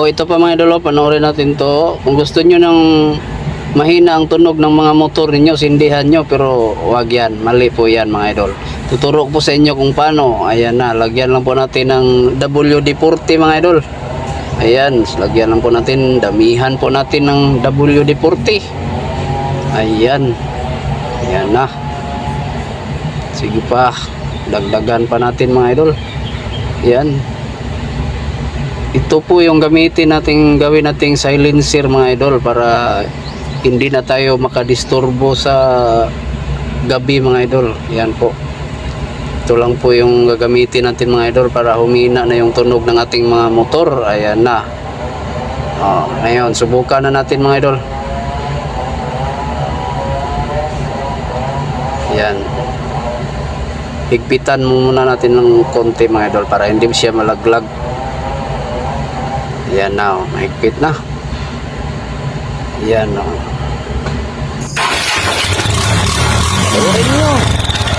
O ito pa mga idol, panoorin natin to. Kung gusto nyo ng mahina ang tunog ng mga motor ninyo, sindihan nyo, pero wag yan, mali po yan mga idol. Tuturo ko po sa inyo kung paano. Ayan na, lagyan lang po natin ng WD-40 mga idol. Ayan, lagyan lang po natin, damihan po natin ng WD-40. Ayan. Ayan na. Sige pa, dagdagan pa natin mga idol. Ayan. Ito po yung gawin nating silencer mga idol, para hindi na tayo makadisturbo sa gabi mga idol. Yan po. Ito lang po yung gagamitin natin mga idol para humina na yung tunog ng ating mga motor. Ayan na. Ngayon, subukan na natin mga idol. Yan. Higpitan muna natin ng konti mga idol para hindi siya malaglag. Yan na, mahigpit na. Yan na.